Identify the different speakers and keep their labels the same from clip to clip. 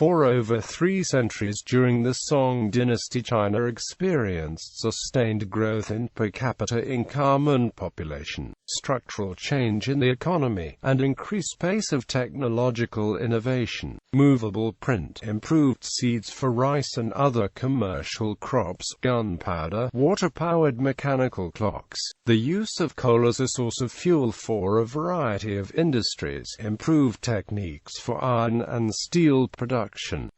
Speaker 1: For over 3 centuries during the Song Dynasty, China experienced sustained growth in per capita income and population, structural change in the economy, and increased pace of technological innovation. Movable print, improved seeds for rice and other commercial crops, gunpowder, water-powered mechanical clocks, the use of coal as a source of fuel for a variety of industries, improved techniques for iron and steel production,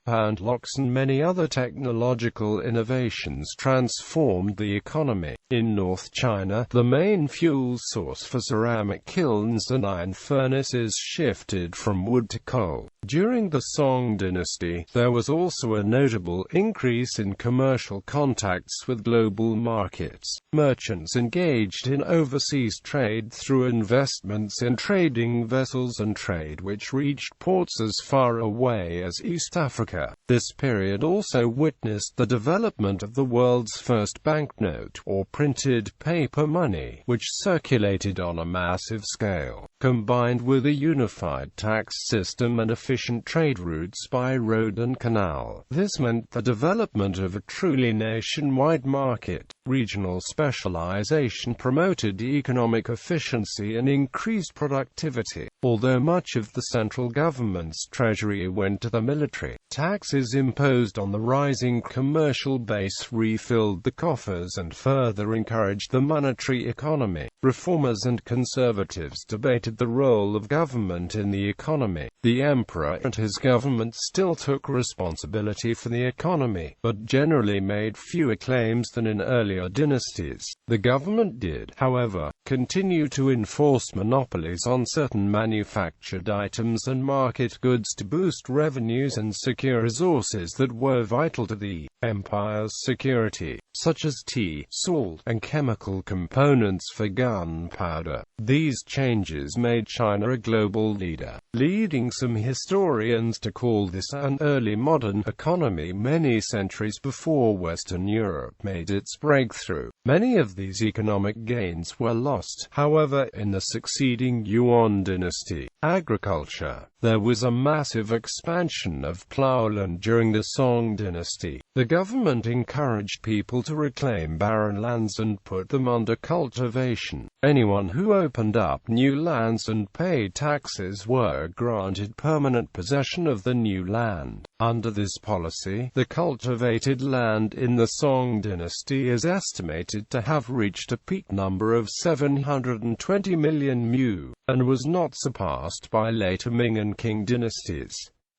Speaker 1: hand locks and many other technological innovations transformed the economy. In North China, the main fuel source for ceramic kilns and iron furnaces shifted from wood to coal. During the Song Dynasty, there was also a notable increase in commercial contacts with global markets. Merchants engaged in overseas trade through investments in trading vessels and trade which reached ports as far away as East Africa. This period also witnessed the development of the world's first banknote, or printed paper money, which circulated on a massive scale. Combined with a unified tax system and efficient trade routes by road and canal, this meant the development of a truly nationwide market. Regional specialization promoted economic efficiency and increased productivity. Although much of the central government's treasury went to the military, taxes imposed on the rising commercial base refilled the coffers and further encouraged the monetary economy. Reformers and conservatives debated the role of government in the economy. The emperor and his government still took responsibility for the economy, but generally made fewer claims than in earlier dynasties. The government did, however, continue to enforce monopolies on certain manufactured items and market goods to boost revenues and secure resources that were vital to the empire's security, such as tea, salt, and chemical components for gunpowder. These changes made China a global leader, leading some historians to call this an early modern economy many centuries before Western Europe made its breakthrough. Many of these economic gains were lost, however, in the succeeding Yuan dynasty. Agriculture. There was a massive expansion of plowland during the Song dynasty. The government encouraged people to reclaim barren lands and put them under cultivation. Anyone who opened up new lands and paid taxes were granted permanent possession of the new land. Under this policy, the cultivated land in the Song dynasty is estimated to have reached a peak number of 720 million mu, and was not surpassed by later Ming and Qing dynasties.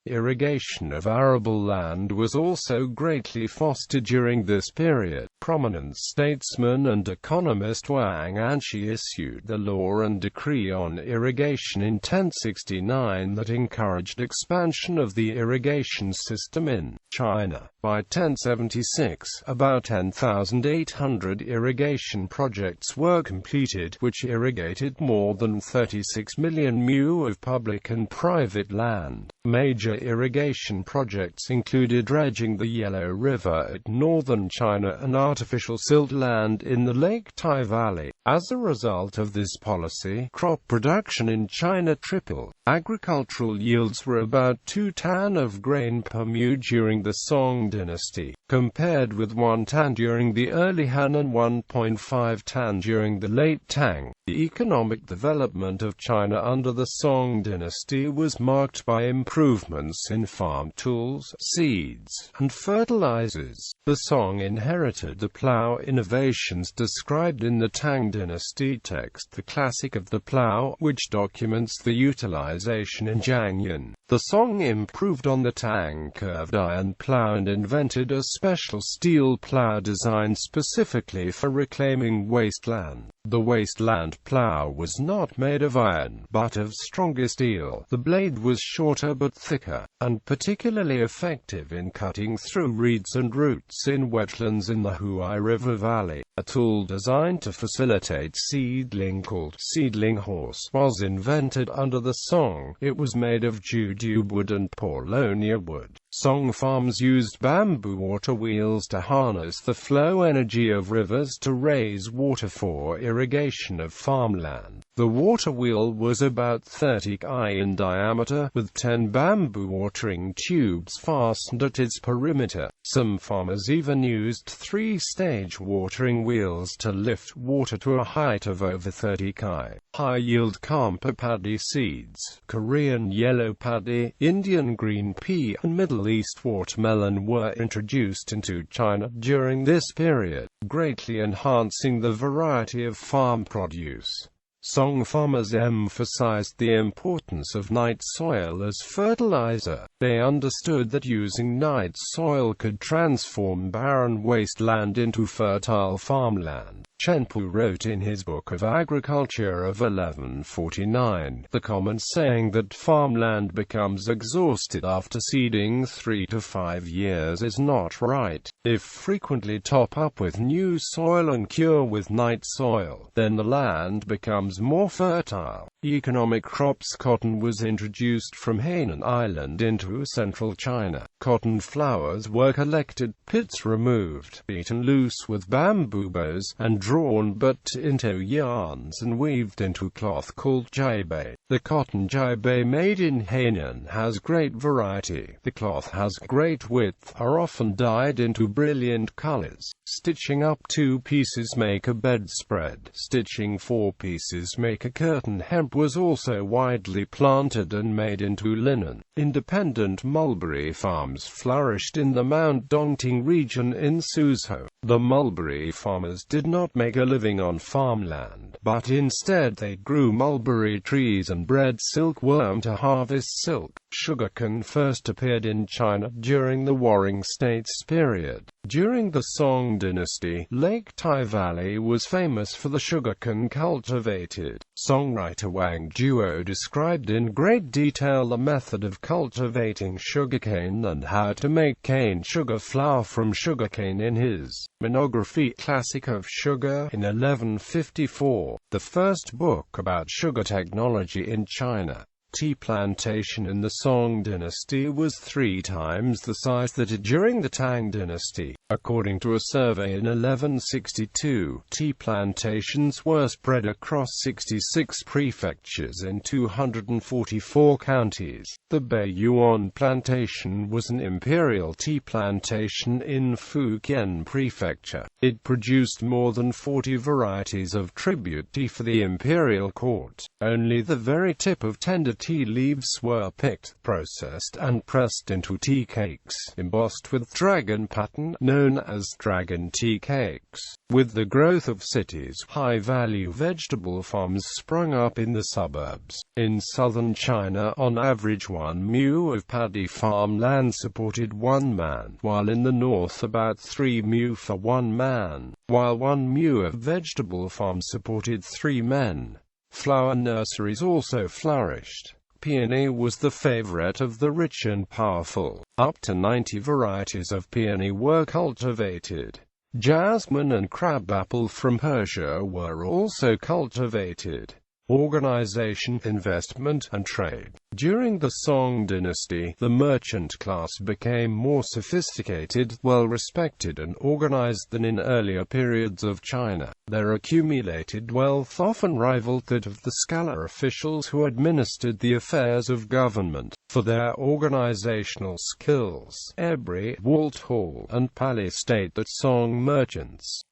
Speaker 1: Irrigation of arable land was also greatly fostered during this period. Prominent statesman and economist Wang Anshi issued the law and decree on irrigation in 1069 that encouraged expansion of the irrigation system in China. By 1076, about 10,800 irrigation projects were completed, which irrigated more than 36 million mu of public and private land. Major irrigation projects included dredging the Yellow River at northern China and artificial silt land in the Lake Tai Valley. As a result of this policy, crop production in China tripled. Agricultural yields were about 2 tan of grain per mu during the Song dynasty, compared with 1 tan during the early Han and 1.5 tan during the late Tang. The economic development of China under the Song dynasty was marked by improvements in farm tools, seeds, and fertilizers. The Song inherited the plow innovations described in the Tang dynasty text, the Classic of the Plow, which documents the utilization in Jiangyan. The Song improved on the Tang curved iron plow and invented a special steel plow designed specifically for reclaiming wasteland. The wasteland plow was not made of iron, but of stronger steel. The blade was shorter but thicker, and particularly effective in cutting through reeds and roots in wetlands in the Huai River Valley. A tool designed to facilitate seedling called seedling horse was invented under the Song. It was made of jute wood and paulownia wood. Song farms used bamboo water wheels to harness the flow energy of rivers to raise water for irrigation of farmland. The water wheel was about 30 ki in diameter, with 10 bamboo watering tubes fastened at its perimeter. Some farmers even used 3-stage watering wheels to lift water to a height of over 30 ki. High-yield kampa paddy seeds, Korean yellow paddy, Indian green pea, and Middle East watermelon were introduced into China during this period, greatly enhancing the variety of farm produce. Song farmers emphasized the importance of night soil as fertilizer. They understood that using night soil could transform barren wasteland into fertile farmland. Chenpu wrote in his Book of Agriculture of 1149, the common saying that farmland becomes exhausted after seeding 3 to 5 years is not right. If frequently top up with new soil and cure with night soil, then the land becomes more fertile. Economic crops. Cotton was introduced from Hainan Island into central China. Cotton flowers were collected, pits removed, beaten loose with bamboo bows, and drawn but into yarns and weaved into cloth called jiabai. The cotton jiabai made in Hainan has great variety. The cloth has great width, are often dyed into brilliant colors. Stitching up 2 pieces make a bedspread. Stitching 4 pieces make a curtain. Hemp was also widely planted and made into linen. Independent mulberry farms flourished in the Mount Dongting region in Suzhou. The mulberry farmers did not make a living on farmland, but instead they grew mulberry trees and bred silkworm to harvest silk. Sugarcane first appeared in China during the Warring States period. During the Song Dynasty, Lake Tai Valley was famous for the sugarcane cultivated. Songwriter Wang Duo described in great detail the method of cultivating sugarcane and how to make cane sugar flour from sugarcane in his monography Classic of Sugar in 1154, the first book about sugar technology in China. Tea plantation in the Song dynasty was 3 times the size that it during the Tang dynasty. According to a survey in 1162, tea plantations were spread across 66 prefectures in 244 counties. The Beiyuan plantation was an imperial tea plantation in Fujian prefecture. It produced more than 40 varieties of tribute tea for the imperial court. Only the very tip of tender tea leaves were picked, processed, and pressed into tea cakes, embossed with dragon pattern, known as dragon tea cakes. With the growth of cities, high-value vegetable farms sprung up in the suburbs. In southern China, on average 1 mu of paddy farmland supported 1 man, while in the north about 3 mu for 1 man, while 1 mu of vegetable farms supported 3 men. Flower nurseries also flourished. Peony was the favorite of the rich and powerful. Up to 90 varieties of peony were cultivated. Jasmine and crabapple from Persia were also cultivated. Organization, investment, and trade. During the Song dynasty, the merchant class became more sophisticated, well-respected and organized than in earlier periods of China. Their accumulated wealth often rivaled that of the scholar officials who administered the affairs of government. For their organizational skills, Ebri, Walt Hall, and Pali state that Song merchants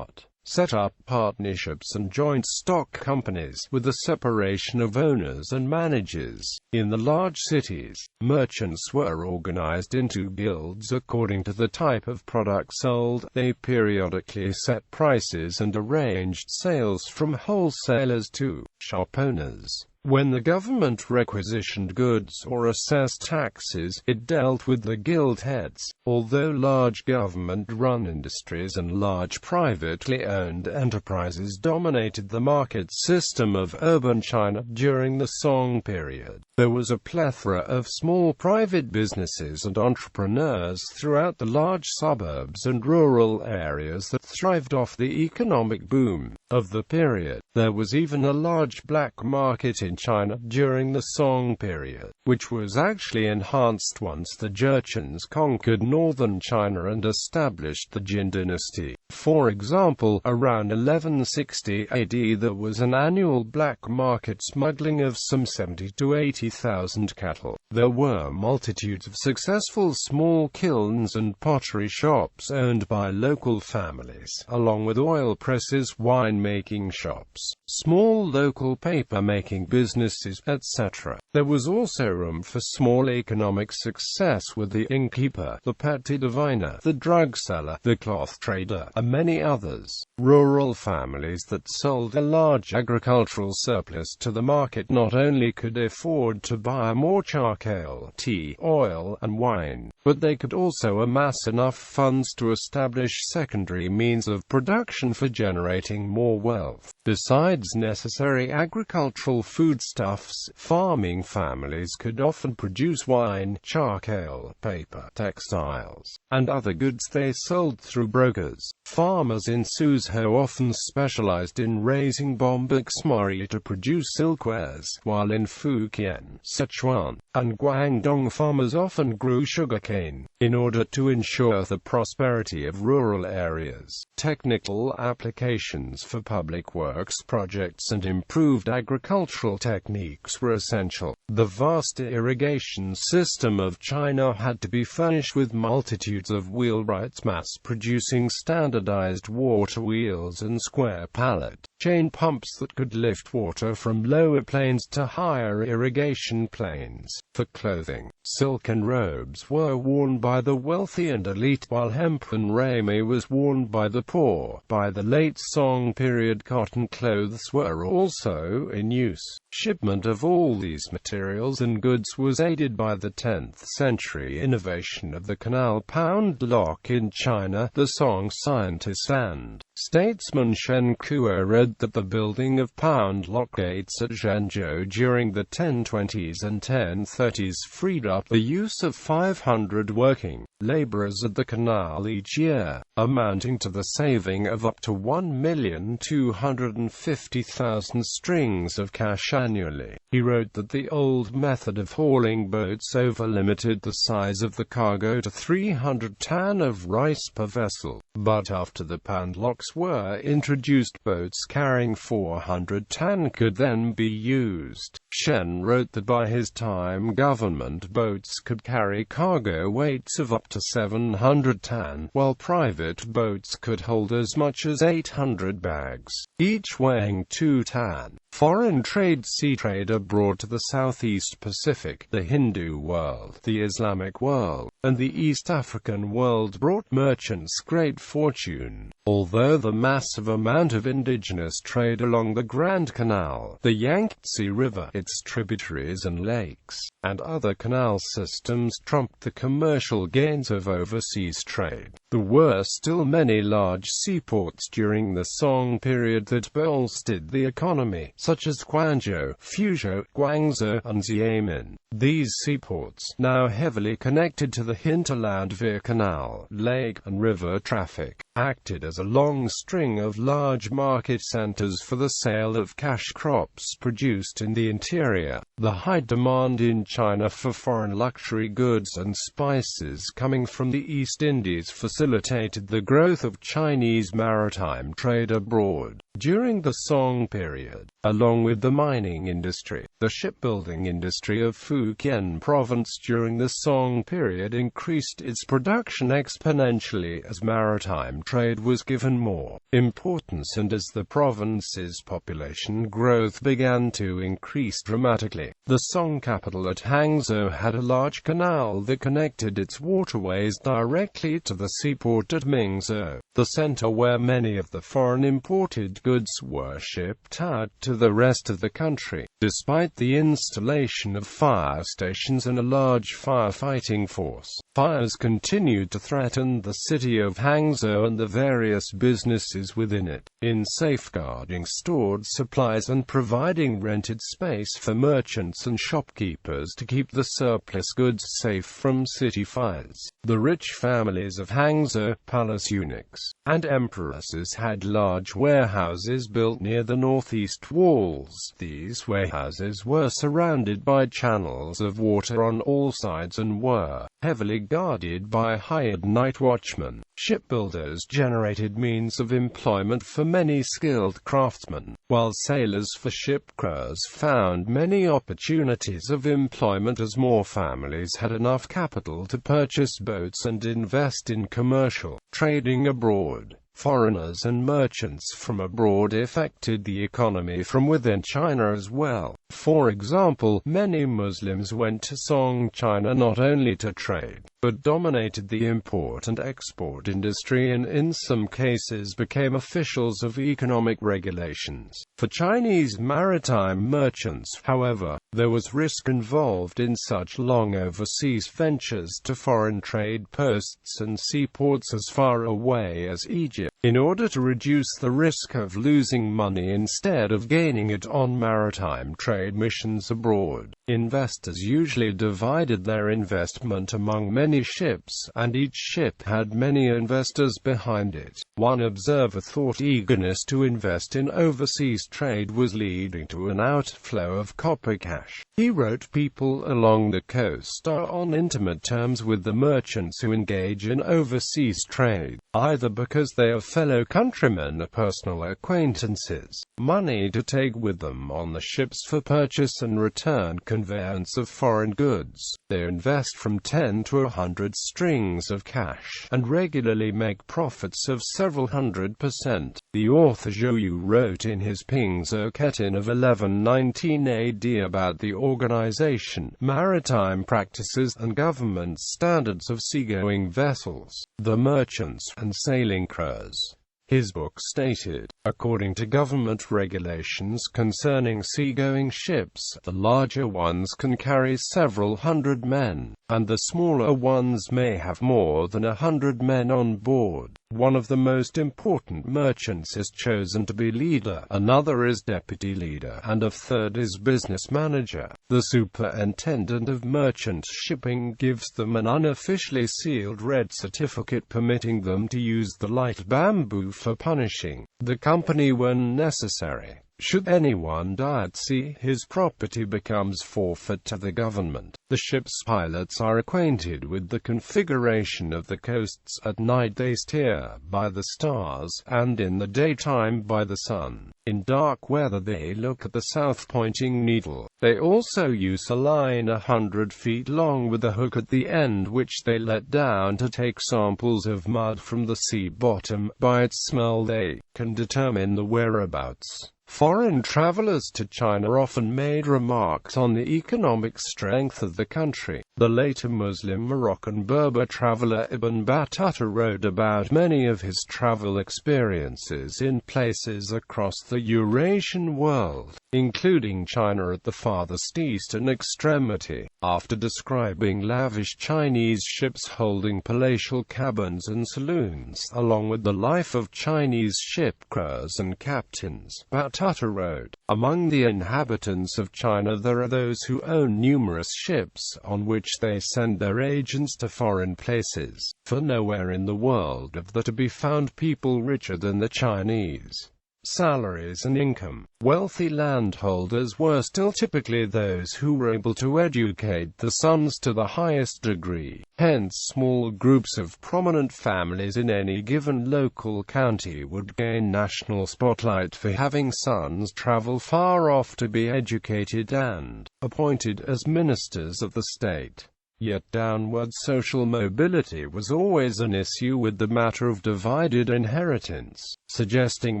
Speaker 1: set up partnerships and joint stock companies, with the separation of owners and managers. In the large cities, merchants were organized into guilds according to the type of product sold. They periodically set prices and arranged sales from wholesalers to shop owners. When the government requisitioned goods or assessed taxes, it dealt with the guild heads. Although large government-run industries and large privately owned enterprises dominated the market system of urban China during the Song period, there was a plethora of small private businesses and entrepreneurs throughout the large suburbs and rural areas that thrived off the economic boom of the period. There was even a large black market in China during the Song period, which was actually enhanced once the Jurchens conquered northern China and established the Jin dynasty. For example, around 1160 AD there was an annual black market smuggling of some 70 to 80,000 cattle. There were multitudes of successful small kilns and pottery shops owned by local families, along with oil presses, wine-making shops, small local paper-making businesses, etc. There was also room for small economic success with the innkeeper, the petty diviner, the drug seller, the cloth trader, and many others. Rural families that sold a large agricultural surplus to the market not only could afford to buy more charcoal, tea, oil, and wine, but they could also amass enough funds to establish secondary means of production for generating more wealth. Besides necessary agricultural foodstuffs, farming families could often produce wine, charcoal, paper, textiles, and other goods they sold through brokers. Farmers in Suzhou often specialized in raising bombyx mori to produce silkwares, while in Fujian, Sichuan, and Guangdong farmers often grew sugarcane. In order to ensure the prosperity of rural areas, technical applications for public works projects and improved agricultural techniques were essential. The vast irrigation system of China had to be furnished with multitudes of wheelwrights mass-producing standardized water wheels and square pallet chain pumps that could lift water from lower plains to higher irrigation plains. For clothing, silken robes were worn by the wealthy and elite, while hempen ramie was worn by the poor. By the late Song period, cotton clothes were also in use. Shipment of all these materials and goods was aided by the 10th century innovation of the canal pound lock in China. The Song scientist and statesman Shen Kuo read that the building of pound lock gates at Zhengzhou during the 1020s and 1030s freed up the use of 500 working laborers at the canal each year, amounting to the saving of up to 1,250,000 strings of cash annually. He wrote that the old method of hauling boats over-limited the size of the cargo to 300 tan of rice per vessel, but after the pound locks were introduced, boats carrying 400 tan could then be used. Shen wrote that by his time government boats could carry cargo weights of up to 700 tan, while private boats could hold as much as 800 bags, each weighing 2 tan. Foreign trade, sea trade abroad to the Southeast Pacific, the Hindu world, the Islamic world, and the East African world brought merchants great fortune. Although the massive amount of indigenous trade along the Grand Canal, the Yangtze River, its tributaries and lakes, and other canal systems trumped the commercial gains of overseas trade, there were still many large seaports during the Song period that bolstered the economy, such as Guangzhou, Fuzhou, Guangzhou, and Xiamen. These seaports, now heavily connected to the hinterland via canal, lake, and river traffic, acted as a long string of large market centers for the sale of cash crops produced in the interior. The high demand in China for foreign luxury goods and spices coming from the East Indies facilitated the growth of Chinese maritime trade abroad. During the Song period, along with the mining industry, the shipbuilding industry of Fujian province during the Song period increased its production exponentially as maritime trade was given more importance and as the province's population growth began to increase dramatically. The Song capital at Hangzhou had a large canal that connected its waterways directly to the seaport at Mingzhou, the center where many of the foreign imported goods were shipped out to the rest of the country. Despite the installation of fire stations and a large firefighting force, fires continued to threaten the city of Hangzhou and the various businesses within it. In safeguarding stored supplies and providing rented space for merchants and shopkeepers to keep the surplus goods safe from city fires, the rich families of Hangzhou, palace eunuchs, and empresses had large warehouses built near the northeast walls. These warehouses were surrounded by channels of water on all sides and were heavily heavily guarded by hired night watchmen. Shipbuilders generated means of employment for many skilled craftsmen, while sailors for ship crews found many opportunities of employment as more families had enough capital to purchase boats and invest in commercial trading abroad. Foreigners and merchants from abroad affected the economy from within China as well. For example, many Muslims went to Song China not only to trade, but dominated the import and export industry and in some cases became officials of economic regulations. For Chinese maritime merchants, however, there was risk involved in such long overseas ventures to foreign trade posts and seaports as far away as Egypt. In order to reduce the risk of losing money instead of gaining it on maritime trade missions abroad, investors usually divided their investment among many ships, and each ship had many investors behind it. One observer thought eagerness to invest in overseas trade was leading to an outflow of copper cash. He wrote, people along the coast are on intimate terms with the merchants who engage in overseas trade, either because they are fellow countrymen or personal acquaintances. Money to take with them on the ships for purchase and return conveyance of foreign goods. They invest from 10 to 100 strings of cash, and regularly make profits of several hundred%. The author Zhou Yu wrote in his Ping Zhe Ketin of 1119 AD about the organization, maritime practices, and government standards of seagoing vessels, the merchants, and sailing crews. His book stated, according to government regulations concerning seagoing ships, the larger ones can carry several hundred men, and the smaller ones may have more than 100 men on board. One of the most important merchants is chosen to be leader, another is deputy leader, and a third is business manager. The superintendent of merchant shipping gives them an unofficially sealed red certificate permitting them to use the light bamboo for punishing the company when necessary. Should anyone die at sea, his property becomes forfeit to the government. The ship's pilots are acquainted with the configuration of the coasts. At night they steer by the stars, and in the daytime by the sun. In dark weather they look at the south-pointing needle. They also use a line 100 feet long with a hook at the end which they let down to take samples of mud from the sea bottom. By its smell they can determine the whereabouts. Foreign travelers to China often made remarks on the economic strength of the country. The later Muslim Moroccan Berber traveler Ibn Battuta wrote about many of his travel experiences in places across the Eurasian world, including China at the farthest eastern extremity. After describing lavish Chinese ships holding palatial cabins and saloons, along with the life of Chinese ship crews and captains, Battuta wrote, among the inhabitants of China there are those who own numerous ships, on which they send their agents to foreign places, for nowhere in the world are there to be found people richer than the Chinese. Salaries and income. Wealthy landholders were still typically those who were able to educate the sons to the highest degree. Hence, small groups of prominent families in any given local county would gain national spotlight for having sons travel far off to be educated and appointed as ministers of the state. Yet downward social mobility was always an issue with the matter of divided inheritance, suggesting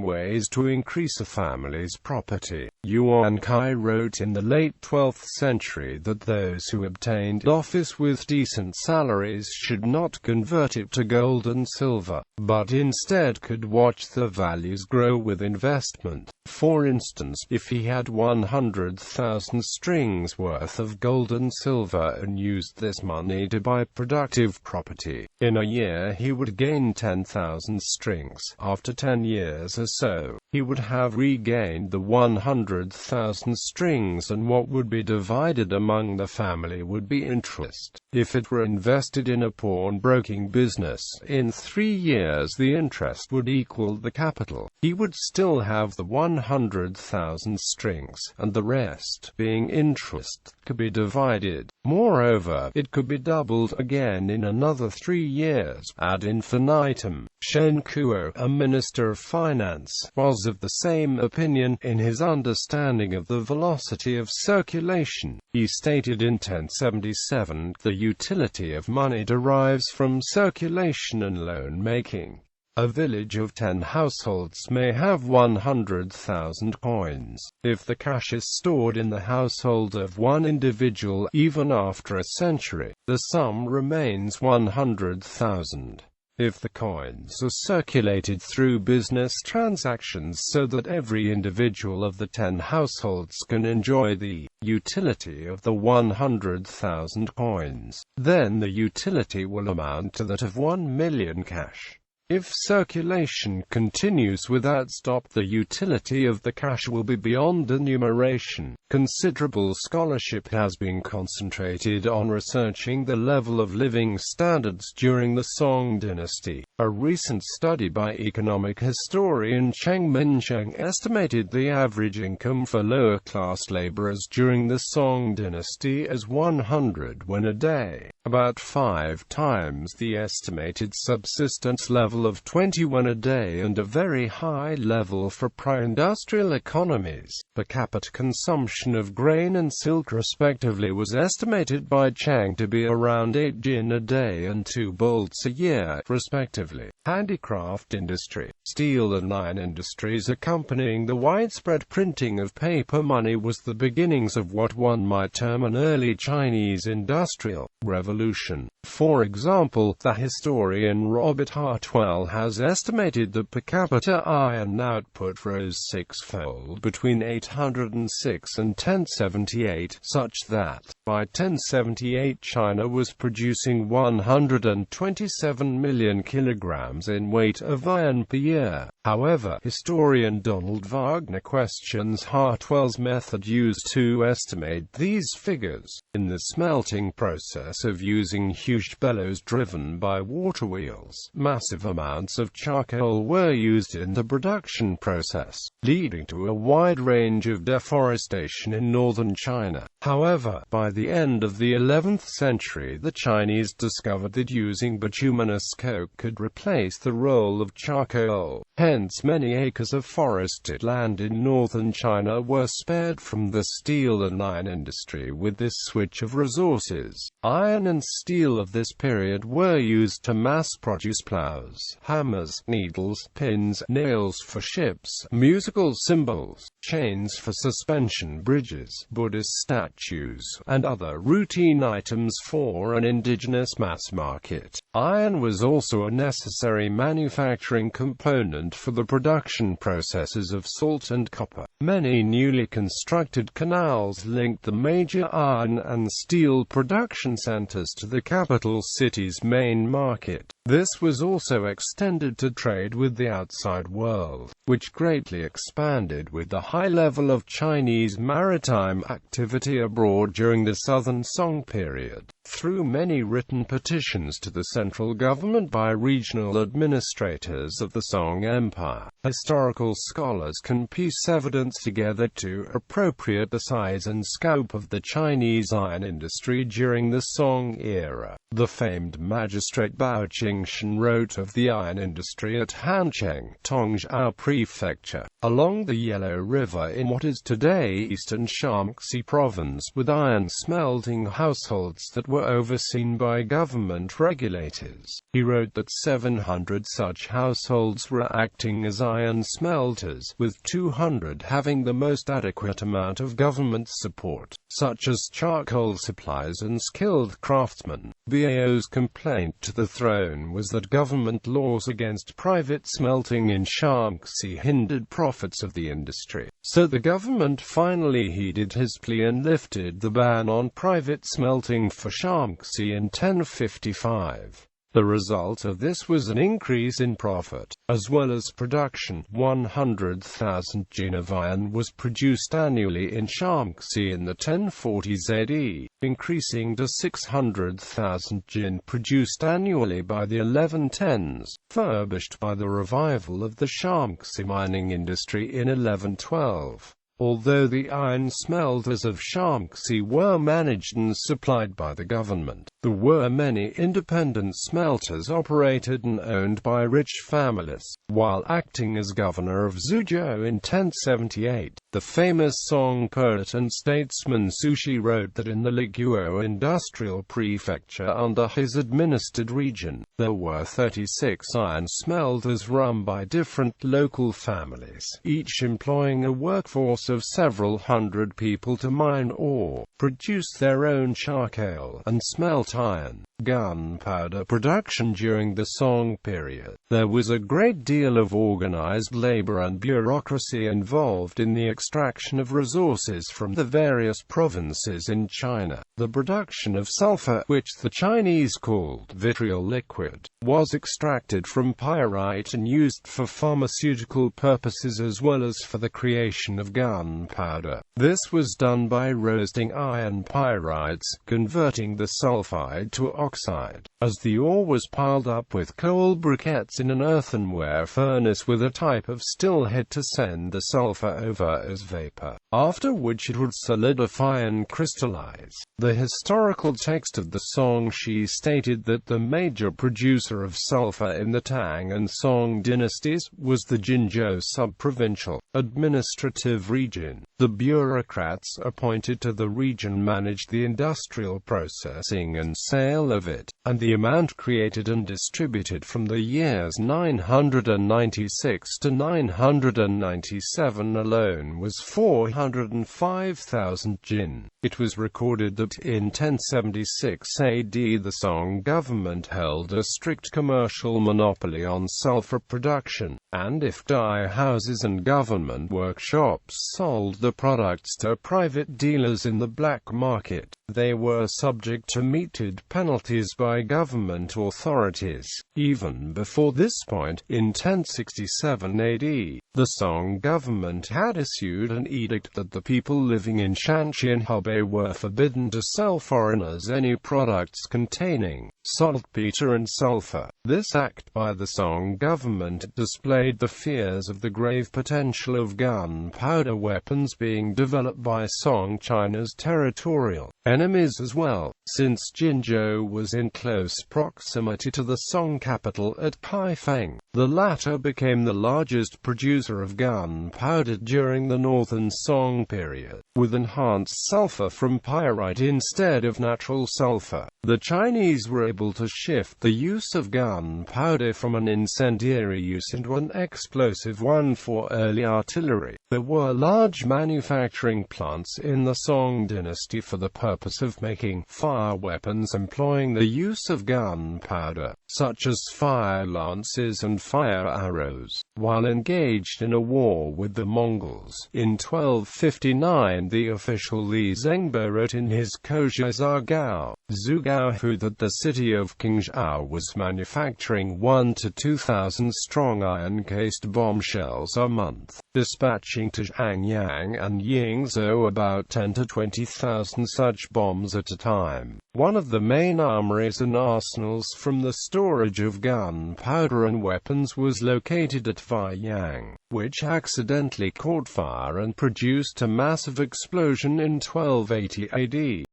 Speaker 1: ways to increase a family's property. Yuan Kai wrote in the late 12th century that those who obtained office with decent salaries should not convert it to gold and silver, but instead could watch the values grow with investment. For instance, if he had 100,000 strings worth of gold and silver and used this money to buy productive property, in a year he would gain 10,000 strings. After 10 years or so, he would have regained the 100,000 100,000 strings, and what would be divided among the family would be interest. If it were invested in a pawnbroking business, in 3 years the interest would equal the capital. He would still have the 100,000 strings, and the rest, being interest, could be divided. Moreover, it could be doubled again in another 3 years, ad infinitum. Shen Kuo, a minister of finance, was of the same opinion in his understanding of the velocity of circulation. He stated in 1077, "The utility of money derives from circulation and loan-making. A village of 10 households may have 100,000 coins. If the cash is stored in the household of one individual, even after a century, the sum remains 100,000. If the coins are circulated through business transactions so that every individual of the 10 households can enjoy the utility of the 100,000 coins, then the utility will amount to that of 1,000,000 cash. If circulation continues without stop, the utility of the cash will be beyond enumeration." Considerable scholarship has been concentrated on researching the level of living standards during the Song dynasty. A recent study by economic historian Cheng Minsheng estimated the average income for lower-class laborers during the Song dynasty as 100 yuan a day, about 5 times the estimated subsistence level of 20 yuan a day, and a very high level for pre-industrial economies. Per capita consumption of grain and silk respectively was estimated by Chang to be around 8 jin a day and 2 bolts a year, respectively. Handicraft industry, steel and iron industries accompanying the widespread printing of paper money was the beginnings of what one might term an early Chinese industrial revolution. For example, the historian Robert Hartwell has estimated that per capita iron output rose 6-fold between 806 and 1078, such that, by 1078 China was producing 127 million kilograms in weight of iron per year. However, historian Donald Wagner questions Hartwell's method used to estimate these figures. In the smelting process of using huge bellows driven by water wheels, massive amounts of charcoal were used in the production process, leading to a wide range of deforestation in northern China. However, by the end of the 11th century, the Chinese discovered that using bituminous coke could replace the role of charcoal. Hence, many acres of forested land in northern China were spared from the steel and iron industry. With this switch of resources, iron and steel of this period were used to mass-produce plows, hammers, needles, pins, nails for ships, musical cymbals, chains for suspension bridges, Buddhist statues, and other routine items for an indigenous mass market. Iron was also a necessary manufacturing component for the production processes of salt and copper. Many newly constructed canals linked the major iron and steel production centers to the capital city's main market. This was also extended to trade with the outside world, which greatly expanded with the high level of Chinese maritime activity abroad during the Southern Song period. Through many written petitions to the central government by regional administrators of the Song Empire, historical scholars can piece evidence together to appropriate the size and scope of the Chinese iron industry during the Song era. The famed magistrate Bao Qingshan wrote of the iron industry at Hancheng, Tongzhou Prefecture, along the Yellow River in what is today eastern Shaanxi province, with iron smelting households that were overseen by government regulators. He wrote that 700 such households were acting as iron smelters, with 200 having the most adequate amount of government support, such as charcoal supplies and skilled craftsmen. Bao's complaint to the throne was that government laws against private smelting in Shaanxi hindered profits of the industry. So the government finally heeded his plea and lifted the ban on private smelting for Shaanxi in 1055. The result of this was an increase in profit, as well as production. 100,000 jin of iron was produced annually in Shaanxi in the 1040s AD, increasing to 600,000 jin produced annually by the 1110s, furbished by the revival of the Shaanxi mining industry in 1112. Although the iron smelters of Shaanxi were managed and supplied by the government, there were many independent smelters operated and owned by rich families. While acting as governor of Zhuzhou in 1078, the famous Song poet and statesman Su Shi wrote that in the Liguo industrial prefecture under his administered region, there were 36 iron smelters run by different local families, each employing a workforce of several hundred people to mine ore, produce their own charcoal, and smelt iron. Gunpowder production during the Song period. There was a great deal of organized labor and bureaucracy involved in the extraction of resources from the various provinces in China. The production of sulfur, which the Chinese called vitriol liquid, was extracted from pyrite and used for pharmaceutical purposes as well as for the creation of gunpowder. This was done by roasting iron pyrites, converting the sulfide to oxide. As the ore was piled up with coal briquettes in an earthenware furnace with a type of still head to send the sulfur over as vapor, after which it would solidify and crystallize. The historical text of the Song Shi stated that the major producer of sulfur in the Tang and Song dynasties was the Jinzhou sub-provincial administrative region. The bureaucrats appointed to the region managed the industrial processing and sale of it, and the amount created and distributed from the years 996 to 997 alone was 405,000 jin. It was recorded that in 1076 AD the Song government held a strict commercial monopoly on sulfur production, and if dye houses and government workshops sold the products to private dealers in the black market, they were subject to meted penalties by government authorities. Even before this point, in 1067 AD, the Song government had issued an edict that the people living in Shanxi and Hebei were forbidden to sell foreigners any products containing saltpeter and sulfur. This act by the Song government displayed the fears of the grave potential of gunpowder weapons being developed by Song China's territorial enemies as well, since Jinzhou was in close proximity to the Song capital at Kaifeng. The latter became the largest producer of gunpowder during the Northern Song period, with enhanced sulfur from pyrite instead of natural sulfur. The Chinese were able to shift the use of gunpowder from an incendiary use into an explosive one for early artillery. There were large manufacturing plants in the Song dynasty for the purpose of making fire weapons employing the use of gunpowder, such as fire lances and fire arrows. While engaged in a war with the Mongols in 1259, the official Li Zhengbo wrote in his Kozhizagao Zugao that the city of Qingzhou was manufacturing 1,000 to 2,000 strong iron-cased bombshells a month, dispatching to Zhangyang and Yingzhou about 10 to 20,000 such bombs at a time. One of the main armories and arsenals from the storage of gunpowder and weapons was located at Weiyang, which accidentally caught fire and produced a massive explosion in 1280 AD.